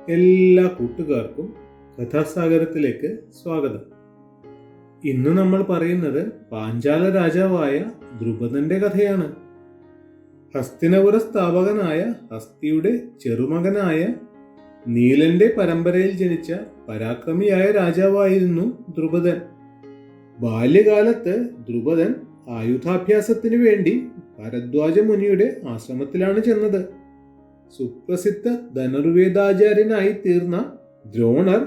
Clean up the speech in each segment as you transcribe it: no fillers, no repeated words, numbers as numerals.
എല്ലാ കൂട്ടുകാർക്കും കഥാസാഗരത്തിലേക്ക് സ്വാഗതം. ഇന്ന് നമ്മൾ പറയുന്നത് പാഞ്ചാല രാജാവായ ദ്രുപദന്റെ കഥയാണ്. ഹസ്തിനപുര സ്ഥാപകനായ ഹസ്തിയുടെ ചെറുമകനായ നീലന്റെ പരമ്പരയിൽ ജനിച്ച പരാക്രമിയായ രാജാവായിരുന്നു ദ്രുപദൻ. ബാല്യകാലത്ത് ദ്രുപദൻ ആയുധാഭ്യാസത്തിനു വേണ്ടി ഭരദ്വാജ മുനിയുടെ ആശ്രമത്തിലാണ് ചെന്നത്. സുപ്രസിദ്ധ ധനുർവേദാചാര്യനായി തീർന്ന ദ്രോണർ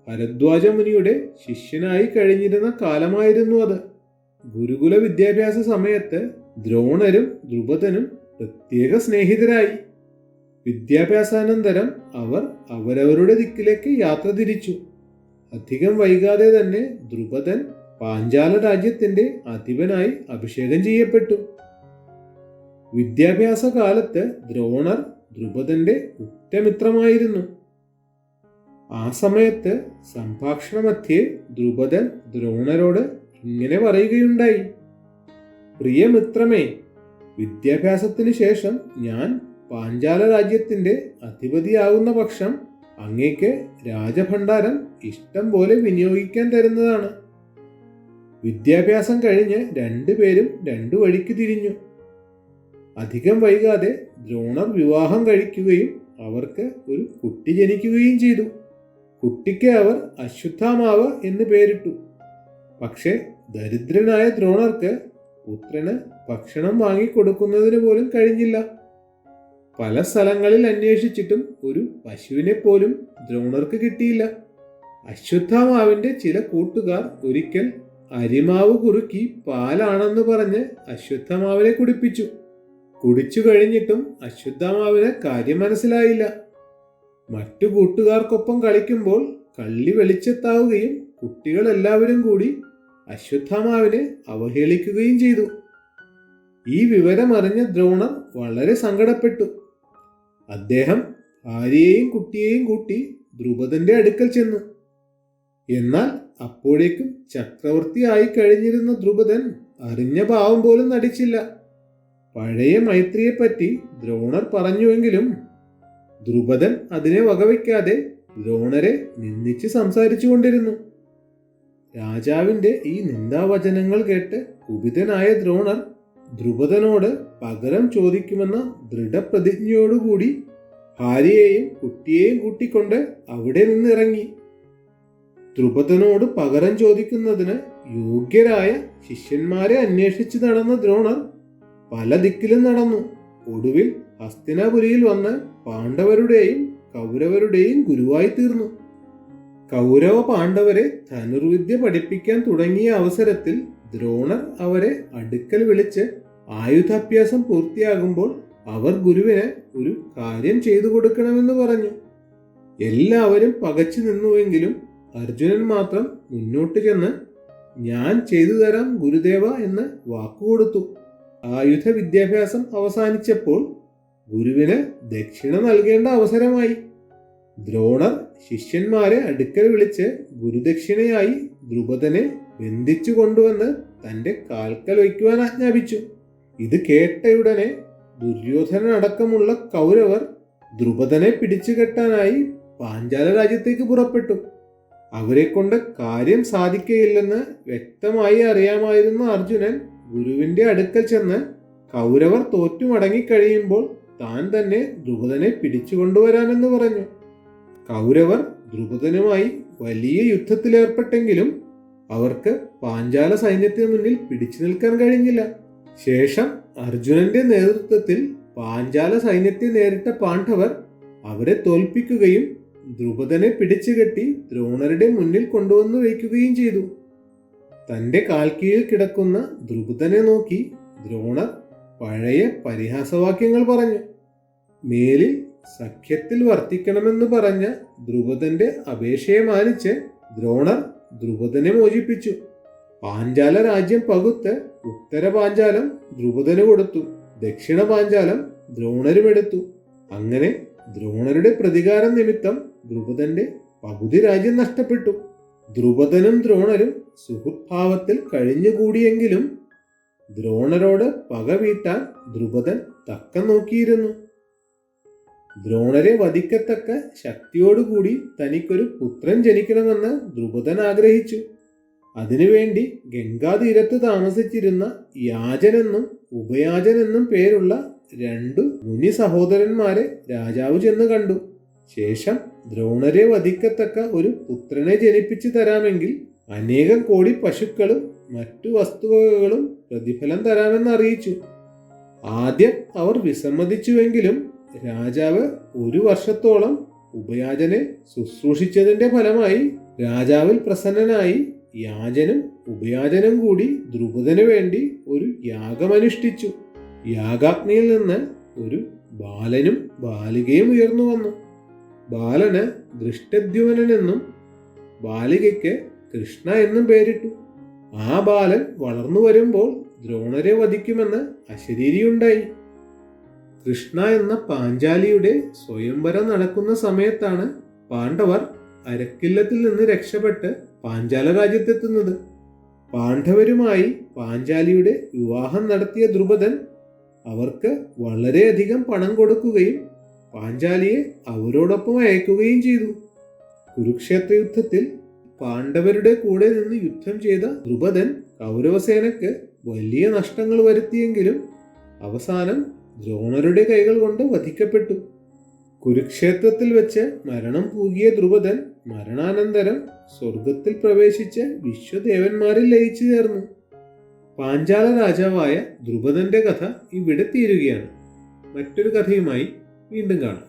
ഭരദ്വാജ മുനിയുടെ ശിഷ്യനായി കഴിഞ്ഞിരുന്ന കാലമായിരുന്നു അത്. ഗുരുകുല വിദ്യാഭ്യാസ സമയത്ത് ദ്രോണരും ദ്രുപദനും പ്രത്യേക സ്നേഹിതരായി. വിദ്യാഭ്യാസാനന്തരം അവർ അവരവരുടെ ദിക്കിലേക്ക് യാത്ര തിരിച്ചു. അധികം വൈകാതെ തന്നെ ദ്രുപദൻ പാഞ്ചാല രാജ്യത്തിന്റെ അധിപനായി അഭിഷേകം ചെയ്യപ്പെട്ടു. വിദ്യാഭ്യാസ കാലത്ത് ദ്രോണർ ദ്രുപദന്റെ ഉറ്റമിത്രമായിരുന്നു. ആ സമയത്ത് സംഭാഷണമധ്യേ ദ്രുപദൻ ദ്രോണരോട് ഇങ്ങനെ പറയുകയുണ്ടായി: പ്രിയമിത്രമേ, വിദ്യാഭ്യാസത്തിന് ശേഷം ഞാൻ പാഞ്ചാല രാജ്യത്തിന്റെ അധിപതിയാകുന്ന പക്ഷം അങ്ങേക്ക് രാജഭണ്ഡാരം ഇഷ്ടം പോലെ വിനിയോഗിക്കാൻ തരുന്നതാണ്. വിദ്യാഭ്യാസം കഴിഞ്ഞ് രണ്ടുപേരും രണ്ടു വഴിക്ക് തിരിഞ്ഞു. അധികം വൈകാതെ ദ്രോണർ വിവാഹം കഴിക്കുകയും അവർക്ക് ഒരു കുട്ടി ജനിക്കുകയും ചെയ്തു. കുട്ടിക്ക് അവർ അശ്വത്ഥാമാവ് എന്ന് പേരിട്ടു. പക്ഷെ ദരിദ്രനായ ദ്രോണർക്ക് പുത്രന് ഭക്ഷണം വാങ്ങിക്കൊടുക്കുന്നതിന് പോലും കഴിഞ്ഞില്ല. പല സ്ഥലങ്ങളിൽ അന്വേഷിച്ചിട്ടും ഒരു പശുവിനെ പോലും ദ്രോണർക്ക് കിട്ടിയില്ല. അശ്വത്ഥാമാവിന്റെ ചില കൂട്ടുകാർ ഒരിക്കൽ അരിമാവ് കുറുക്കി പാലാണെന്ന് പറഞ്ഞ് അശ്വത്ഥമാവിനെ കുടിപ്പിച്ചു. കുടിച്ചു കഴിഞ്ഞിട്ടും അശ്വത്ഥമാവിന് കാര്യം മനസ്സിലായില്ല. മറ്റു കൂട്ടുകാർക്കൊപ്പം കളിക്കുമ്പോൾ കള്ളി വെളിച്ചത്താവുകയും കുട്ടികൾ എല്ലാവരും കൂടി അശ്വത്ഥമാവിനെ അവഹേളിക്കുകയും ചെയ്തു. ഈ വിവരമറിഞ്ഞ ദ്രോണർ വളരെ സങ്കടപ്പെട്ടു. അദ്ദേഹം ഭാര്യയെയും കുട്ടിയെയും കൂട്ടി ദ്രുപദന്റെ അടുക്കൽ ചെന്നു. എന്നാൽ അപ്പോഴേക്കും ചക്രവർത്തിയായി കഴിഞ്ഞിരുന്ന ദ്രുപദൻ അറിഞ്ഞ ഭാവം പോലും നടിച്ചില്ല. പഴയ മൈത്രിയെപ്പറ്റി ദ്രോണർ പറഞ്ഞുവെങ്കിലും ദ്രുപദൻ അതിനെ വകവയ്ക്കാതെ ദ്രോണരെ നിന്ദിച്ച് സംസാരിച്ചു കൊണ്ടിരുന്നു. രാജാവിന്റെ ഈ നിന്ദാവചനങ്ങൾ കേട്ട് കുപിതനായ ദ്രോണർ ദ്രുപദനോട് പകരം ചോദിക്കുമെന്ന ദൃഢപ്രതിജ്ഞയോടുകൂടി ഭാര്യയെയും കുട്ടിയെയും കൂട്ടിക്കൊണ്ട് അവിടെ നിന്നിറങ്ങി. ദ്രുപദനോട് പകരം ചോദിക്കുന്നതിന് യോഗ്യരായ ശിഷ്യന്മാരെ അന്വേഷിച്ച് നടന്ന ദ്രോണർ പല ദിക്കിലും നടന്നു. ഒടുവിൽ ഹസ്തിനാപുരിയിൽ വന്ന് പാണ്ഡവരുടെയും കൗരവരുടെയും ഗുരുവായി തീർന്നു. കൗരവ പാണ്ഡവരെ ധനുർവിദ്യ പഠിപ്പിക്കാൻ തുടങ്ങിയ അവസരത്തിൽ ദ്രോണർ അവരെ അടുക്കൽ വിളിച്ച് ആയുധാഭ്യാസം പൂർത്തിയാകുമ്പോൾ അവർ ഗുരുവിന് ഒരു കാര്യം ചെയ്തു കൊടുക്കണമെന്ന് പറഞ്ഞു. എല്ലാവരും പകച്ചു നിന്നുവെങ്കിലും അർജുനൻ മാത്രം മുന്നോട്ട് ചെന്ന് ഞാൻ ചെയ്തു തരാം ഗുരുദേവ എന്ന് വാക്കുകൊടുത്തു. ആയുധ വിദ്യാഭ്യാസം അവസാനിച്ചപ്പോൾ ഗുരുവിന് ദക്ഷിണ നൽകേണ്ട അവസരമായി. ദ്രോണർ ശിഷ്യന്മാരെ അടുക്കൽ വിളിച്ച് ഗുരുദക്ഷിണയായി ദ്രുപദനെ ബന്ധിച്ചു കൊണ്ടുവന്ന് തന്റെ കാൽക്കൽ വയ്ക്കുവാൻ ആജ്ഞാപിച്ചു. ഇത് കേട്ടയുടനെ ദുര്യോധനടക്കമുള്ള കൗരവർ ദ്രുപദനെ പിടിച്ചുകെട്ടാനായി പാഞ്ചാല രാജ്യത്തേക്ക് പുറപ്പെട്ടു. അവരെ കൊണ്ട് കാര്യം സാധിക്കയില്ലെന്ന് വ്യക്തമായി അറിയാമായിരുന്ന അർജുനൻ ഗുരുവിന്റെ അടുക്കൽ ചെന്ന് കൗരവർ തോറ്റു മടങ്ങിക്കഴിയുമ്പോൾ താൻ തന്നെ ദ്രുപദനെ പിടിച്ചുകൊണ്ടുവരാമെന്ന് പറഞ്ഞു. കൗരവർ ദ്രുപദനുമായി വലിയ യുദ്ധത്തിലേർപ്പെട്ടെങ്കിലും അവർക്ക് പാഞ്ചാല സൈന്യത്തിന് മുന്നിൽ പിടിച്ചു നിൽക്കാൻ കഴിഞ്ഞില്ല. ശേഷം അർജുനന്റെ നേതൃത്വത്തിൽ പാഞ്ചാല സൈന്യത്തെ നേരിട്ട പാണ്ഡവർ അവരെ തോൽപ്പിക്കുകയും ദ്രുപദനെ പിടിച്ചുകെട്ടി ദ്രോണരുടെ മുന്നിൽ കൊണ്ടുവന്നു വയ്ക്കുകയും ചെയ്തു. തന്റെ കാൽക്കീഴിൽ കിടക്കുന്ന ദ്രുപദനെ നോക്കി ദ്രോണർ പഴയ പരിഹാസവാക്യങ്ങൾ പറഞ്ഞു. മേലിൽ സഖ്യത്തിൽ വർത്തിക്കണമെന്ന് പറഞ്ഞ ദ്രുപദന്റെ അപേക്ഷയെ മാനിച്ച് ദ്രോണർ ദ്രുപദനെ മോചിപ്പിച്ചു. പാഞ്ചാല രാജ്യം പകുത്ത് ഉത്തര പാഞ്ചാലം ദ്രുപദന് കൊടുത്തു. ദക്ഷിണ പാഞ്ചാലം ദ്രോണരുമെടുത്തു. അങ്ങനെ ദ്രോണരുടെ പ്രതികാരം നിമിത്തം ദ്രുപദന്റെ പകുതി രാജ്യം നഷ്ടപ്പെട്ടു. ദ്രുപദനും ദ്രോണരും സുഹൃദ്ഭാവത്തിൽ കഴിഞ്ഞുകൂടിയെങ്കിലും ദ്രോണരോട് പക വീട്ടാൻ ദ്രുപദൻ തക്കം നോക്കിയിരുന്നു. ദ്രോണരെ വധിക്കത്തക്ക ശക്തിയോടുകൂടി തനിക്കൊരു പുത്രൻ ജനിക്കണമെന്ന് ദ്രുപദൻ ആഗ്രഹിച്ചു. അതിനുവേണ്ടി ഗംഗാതീരത്ത് താമസിച്ചിരുന്ന യാജനെന്നും ഉപയാജനെന്നും പേരുള്ള 2 മുനി സഹോദരന്മാരെ രാജാവ് ചെന്ന് കണ്ടു. ശേഷം ദ്രോണരെ വധിക്കത്തക്ക ഒരു പുത്രനെ ജനിപ്പിച്ചു തരാമെങ്കിൽ അനേകം കോടി പശുക്കളും മറ്റു വസ്തുവകകളും പ്രതിഫലം തരാമെന്ന് അറിയിച്ചു. ആദ്യം അവർ വിസമ്മതിച്ചുവെങ്കിലും രാജാവ് 1 വർഷത്തോളം ഉപയാജനെ ശുശ്രൂഷിച്ചതിന്റെ ഫലമായി രാജാവിൽ പ്രസന്നനായി യാജനും ഉപയാജനും കൂടി ദ്രുപദന് വേണ്ടി ഒരു യാഗമനുഷ്ഠിച്ചു. യാഗാഗ്നിയിൽ നിന്ന് ഒരു ബാലനും ബാലികയും ഉയർന്നു വന്നു. ബാലന് ദൃഷ്ടദ്യുമ്നനെന്നും ബാലികയ്ക്ക് കൃഷ്ണ എന്നും പേരിട്ടു. ആ ബാലൻ വളർന്നു വരുമ്പോൾ ദ്രോണരെ വധിക്കുമെന്ന് അശരീരിയുണ്ടായി. കൃഷ്ണ എന്ന പാഞ്ചാലിയുടെ സ്വയംവരം നടക്കുന്ന സമയത്താണ് പാണ്ഡവർ അരക്കില്ലത്തിൽ നിന്ന് രക്ഷപ്പെട്ട് പാഞ്ചാല രാജ്യത്തെത്തുന്നത്. പാണ്ഡവരുമായി പാഞ്ചാലിയുടെ വിവാഹം നടത്തിയ ദ്രുപദൻ അവർക്ക് വളരെയധികം പണം കൊടുക്കുകയും പാഞ്ചാലിയെ അവരോടൊപ്പം അയക്കുകയും ചെയ്തു. കുരുക്ഷേത്ര യുദ്ധത്തിൽ പാണ്ഡവരുടെ കൂടെ നിന്ന് യുദ്ധം ചെയ്ത ദ്രുപദൻ കൗരവസേനക്ക് വലിയ നഷ്ടങ്ങൾ വരുത്തിയെങ്കിലും അവസാനം ദ്രോണരുടെ കൈകൾ കൊണ്ട് വധിക്കപ്പെട്ടു. കുരുക്ഷേത്രത്തിൽ വെച്ച് മരണം പൂകിയ ദ്രുപദൻ മരണാനന്തരം സ്വർഗത്തിൽ പ്രവേശിച്ച് വിശ്വദേവന്മാരിൽ ലയിച്ചു ചേർന്നു. പാഞ്ചാല രാജാവായ ദ്രുപദന്റെ കഥ ഇവിടെ തീരുകയാണ്. മറ്റൊരു കഥയുമായി വീണ്ടും കാണാം.